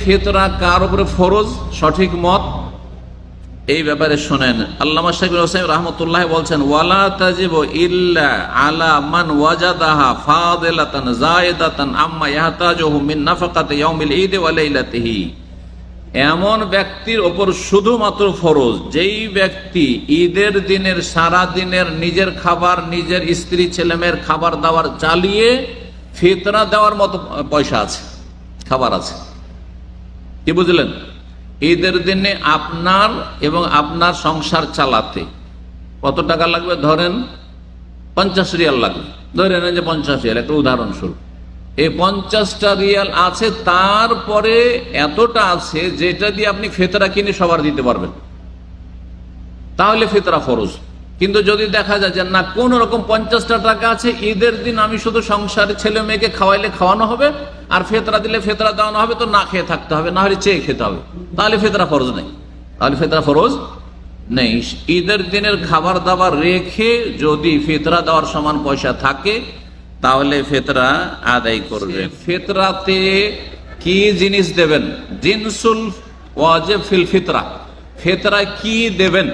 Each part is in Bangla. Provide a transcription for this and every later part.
ফিতরা কার উপরে ফরজ, সঠিক মত এই ব্যাপারে শোনেন। আল্লামা শাইখ বিন উসাইমিন রাহমাতুল্লাহ বলছেন, ওয়ালা তাজিবু ইল্লা আলা মান ওয়াজাদাহা ফাদিলাতান যায়িদাতান আম্মা ইয়াহতাজুহু মিন নাফাকাতি ইয়াউমিল ঈদ ওয়া লাইলাতিহি। এমন ব্যক্তির ওপর শুধুমাত্র ফরজ যেই ব্যক্তি ঈদের দিনের সারা দিনের নিজের খাবার, নিজের স্ত্রী ছেলেমেয়ের খাবার দাবার চালিয়ে ফিতরা দেওয়ার মতো পয়সা আছে, খাবার আছে। কি বুঝলেন? ঈদের দিনে আপনার এবং আপনার সংসার চালাতে কত টাকা লাগবে? ধরেন 50 রিয়াল লাগবে, ধরে নেন যে 50 রিয়াল, একটা উদাহরণস্বরূপ। এই 50টা রিয়াল আছে, তারপরে এতটা আছে যেটা দিয়ে আপনি ফিতরা কিনে সবার দিতে পারবেন, তাহলে ফিতরা ফরজ। কিন্তু যদি দেখা যায় যে না, কোন রকম 50টা টাকা আছে, ঈদের দিন আমি শুধু সংসারে ছেলে মেয়েকে খাওয়াইলে খাওয়ানো হবে আর ফিতরা দিলে ফিতরা দেওয়ানো হবে, তো না খেয়ে থাকতে হবে, না হলে চেয়ে খেতে হবে, তাহলে ফিতরা ফরজ নেই, তাহলে ফিতরা ফরজ নেই। ঈদের দিনের খাবার দাবার রেখে যদি ফিতরা দেওয়ার সমান পয়সা থাকে তাহলে ফিতরা আদায় করবে। ফিতরাতে কি জিনিস দেবেন? জিনসুল ওয়াজিব ফিল ফিতরা, ফিতরায় কি দেবেন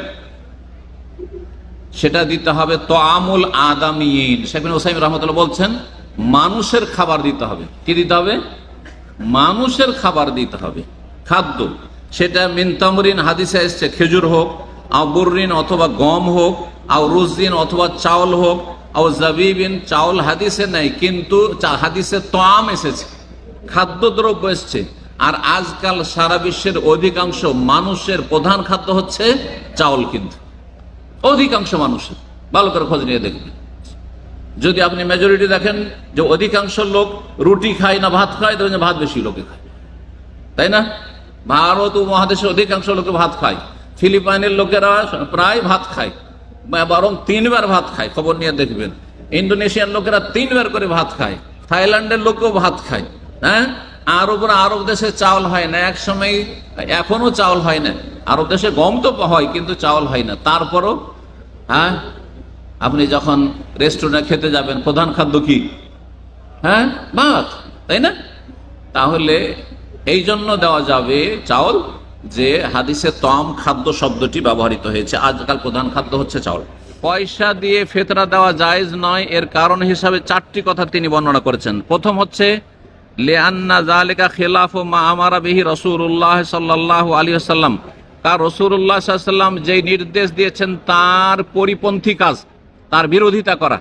সেটা দিতে হবে। তোয়ামুল আদামিয়িন, শাইখ বিন উসাইমিন রাহমাতুল্লাহ বলছেন মানুষের খাবার দিতে হবে। কি দিতে হবে? মানুষের খাবার দিতে হবে, খাদ্য। সেটা মিন তামরিন, হাদিসে এসছে খেজুর হোক, আও বুররিন অথবা গম হোক, আও রুজিন অথবা চাউল হোক, আও জাবিবিন, চাউল হাদিসে নাই কিন্তু হাদিসে তোয়াম এসেছে, খাদ্যদ্রব্য এসছে। আর আজকাল সারা বিশ্বের অধিকাংশ মানুষের প্রধান খাদ্য হচ্ছে চাউল, কিন্তু অধিকাংশ মানুষের, ভালো করে খোঁজ নিয়ে দেখবেন। যদি আপনি মেজরিটি দেখেন যে অধিকাংশ লোক রুটি খায় না ভাত খায়, দেখবেন ভাত বেশি লোকে খায়, তাই না? ভারত উপমহাদেশে অধিকাংশ লোকে ভাত খায়, ফিলিপাইনের লোকেরা প্রায় ভাত খায়, বরং 3 বার ভাত খায়, খবর নিয়ে দেখবেন। ইন্দোনেশিয়ার লোকেরা 3 বার করে ভাত খায়, থাইল্যান্ডের লোকও ভাত খায়। হ্যাঁ, আরব দেশে চাউল হয় না, এক সময়, এখনো চাউল হয় না। আরব দেশে গম তো হয় কিন্তু চাউল হয় না। তারপরও হ্যাঁ, আপনি যখন রেস্টুরেন্টে খেতে যাবেন প্রধান খাদ্য কি? হ্যাঁ, ভাত, তাই না? তাহলে এই জন্য দেওয়া যাবে চাউল যে হাদিসে তম খাদ্য শব্দটি ব্যবহৃত হয়েছে। আজকাল প্রধান খাদ্য হচ্ছে চাউল। পয়সা দিয়ে ফিতরা দেওয়া জায়েজ নয়, এর কারণ হিসাবে 4টি কথা তিনি বর্ণনা করেছেন। প্রথম হচ্ছে লিআন্না যালিকা খিলাফু মা আমারা বিহি রাসূলুল্লাহ সাল্লাল্লাহু আলাইহি ওয়াসাল্লাম, কার রাসূলুল্লাহ সাল্লাল্লাহু আলাইহি ওয়াসাল্লাম যেই নির্দেশ দিয়েছেন তার পরিপন্থী কাজ, তার বিরোধিতা করা।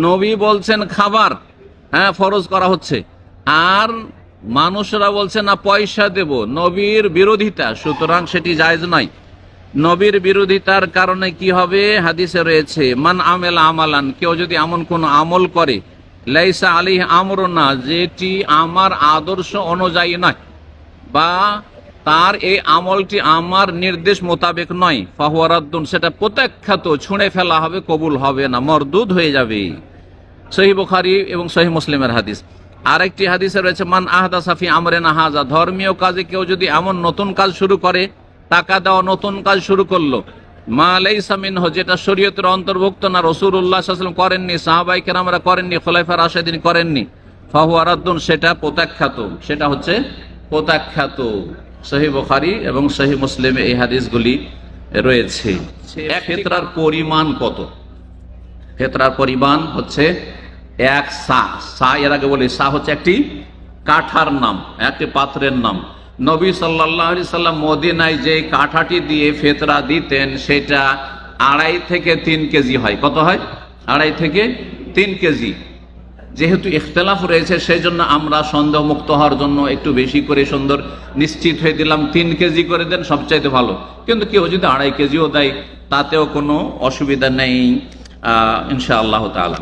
নবী বলছেন খাবার, হ্যাঁ, ফরজ করা হচ্ছে, আর মানুষরা বলছে না পয়সা দেব, নবীর বিরোধিতা, সুতরাং সেটি জায়েজ নয়। নবীর বিরোধিতার কারণে কি হবে? হাদিসে রয়েছে মান আমেল আমালান, কেউ যদি এমন কোন আমল করে লাইসা আলাইহি আমরুনা, যেটি আমার আদর্শ অনুযায়ী নয়, বা তার এই আমলটি আমার নির্দেশ মোতাবেক নয়, ফাহুয়া রাদ্দুন, সেটা প্রত্যাখ্যাত, ছুঁড়ে ফেলা হবে, কবুল হবে না, মরদুদ হয়ে যাবে। সহিহ বুখারী এবং সহিহ মুসলিমের হাদিস। আরেকটি হাদিসে রয়েছে মান আহদাসা ফি আমরিনা হাযা, ধর্মীয় কাজে কেউ যদি এমন নতুন কাজ শুরু করে, টাকা দেওয়া নতুন কাজ শুরু করলো, মা লাইসা মিনহু, যেটা শরীয়তের অন্তর্ভুক্ত না, রাসূলুল্লাহ সাল্লাল্লাহু আলাইহি ওয়াসাল্লাম করেননি, সাহাবায়ে কেরামরা করেননি, খুলাফায়ে রাশিদিন করেননি, ফাহুয়া রাদ্দুন, সেটা প্রত্যাখ্যাত, সেটা হচ্ছে প্রত্যাখ্যাত। সহিহ বুখারী এবং সহিহ মুসলিমে এই হাদিসগুলি রয়েছে। ফিতরার পরিমাণ কত? ফিতরার পরিমাণ হচ্ছে 1 সা। সা এর আগে বলি, সা হচ্ছে একটি কাঠার নাম, একটি পাত্রের নাম। নবী সাল্লাল্লাহু আলাইহি সাল্লাম মদিনায় যে কাঠাটি দিয়ে ফিতরা দিতেন সেটা 2.5 থেকে 3 কেজি হয়। কত হয়? 2.5 থেকে 3 কেজি। যেহেতু ইখতিলাফ রয়েছে সেই জন্য আমরা সন্দেহ মুক্ত হওয়ার জন্য একটু বেশি করে সুন্দর নিশ্চিত হয়ে দিলাম 3 কেজি করে দেন, সবচাইতে ভালো। কিন্তু কেউ যদি 2.5 কেজিও দেয় তাতেও কোনো অসুবিধা নেই ইনশাআল্লাহ তাআলা।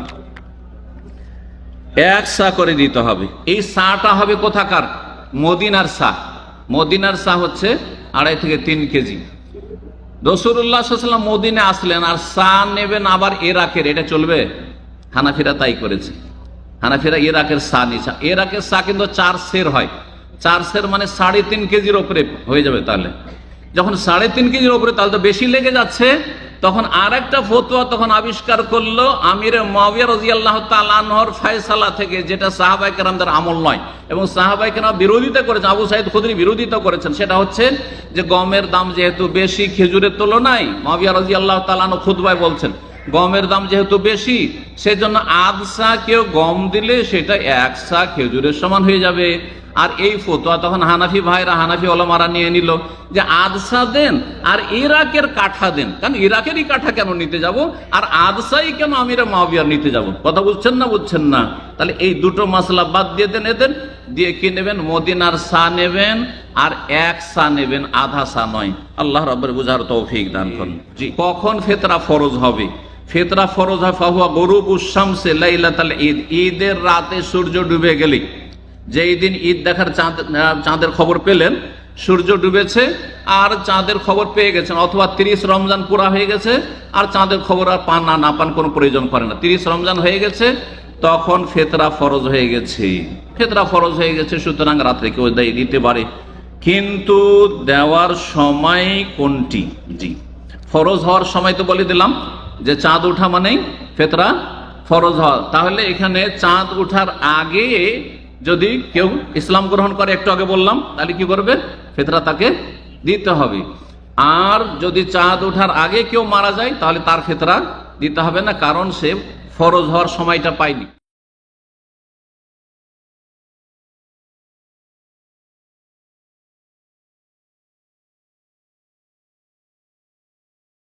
1 সা করে দিতে হবে। এই সাটা হবে কোথাকার? মদিনার সা। মদিনার সা হচ্ছে 2.5 থেকে 3 কেজি। রাসূলুল্লাহ সাল্লাল্লাহু আলাইহি ওয়াসাল্লাম মদিনায় আসলেন আর সা নেবেন আবার ইরাকের, এটা চলবে? হানাফিরা তাই করেছে। হানাফিরা ইরাকের সা নিছে। ইরাকের সা কিন্তু 4 সের হয়। 4 সের মানে 3.5 কেজির উপরে হয়ে যাবে। তাহলে যখন 3.5 কেজির উপরে, তাহলে তো বেশি লেগে যাচ্ছে, তখন আর একটা ফতোয়া তখন আবিষ্কার করলো আমিরে মুয়াবিয়া রাদিয়াল্লাহু তাআলা আনহুর ফয়সালা থেকে, যেটা সাহাবায়ে কেরামদের আমল নয় এবং সাহাবায়ে কেরাম বিরোধিতা করেছেন, আবু সাঈদ খুদরি বিরোধিতা করেছেন। সেটা হচ্ছে যে গমের দাম যেহেতু বেশি খেজুরের তুলনায়, মুয়াবিয়া রাদিয়াল্লাহু তাআলা আনহু খুতবায় বলছেন গমের দাম যেহেতু বেশি, সেজন্য আধসা কেউ গম দিলে সেটা 1 সা খেজুরের সমান হয়ে যাবে। আর এই ফতোয়া তখন হানাফি ভাইরা, হানাফি ওলামারা নিয়ে নিল যে আধসা দেন আর ইরাকের কাঠা দেন, কারণ ইরাকেরই কাঠা কেন নিতে যাব আর আধসাই কেন আমিরে মুয়াবিয়া নিতে যাব? কথা বুঝছেন না? বুঝছেন না? তাহলে এই দুটো মাসলা বাদ দিয়ে দেন। এদের দিয়ে কি নেবেন? মদিনার সা নেবেন আর 1 সা নেবেন, আধা সা নয়। আল্লাহ রাব্বুল বুঝার তৌফিক দান করুন। জি, কখন ফিতরা ফরজ হবে? ফিতরা ফরজ হয় ফাহুয়া গুরুবুশ শামসি লাইলাতাল ঈদ, ঈদের রাতে সূর্য ডুবে গেলে। যেই দিন ঈদ দেখার চাঁদের খবর পেলেন, সূর্য ডুবেছে আর চাঁদের খবর পেয়ে গেছেন, অথবা 30 রমজান পুরা হয়ে গেছে আর চাঁদের খবর আর পান না পান কোনো প্রয়োজন করে না, 30 রমজান হয়ে গেছে, তখন ফিতরা ফরজ হয়ে গেছে। ফিতরা ফরজ হয়ে গেছে, সুতরাং রাত্রে কেউ দিতে পারে, কিন্তু দেওয়ার সময় কোনটি? জি, ফরজ হওয়ার সময় তো বলে দিলাম যে চাঁদ ওঠা মানেই ফিতরা ফরজ হওয়া। তাহলে এখানে চাঁদ ওঠার আগে যদি কেউ ইসলাম গ্রহণ করে, একটু আগে বললাম, তাহলে কি করবে? ফিতরা তাকে দিতে হবে। আর যদি চাঁদ ওঠার আগে কেউ মারা যায় তাহলে তার ফিতরা দিতে হবে না, কারণ সে ফরজ হওয়ার সময়টা পায়নি।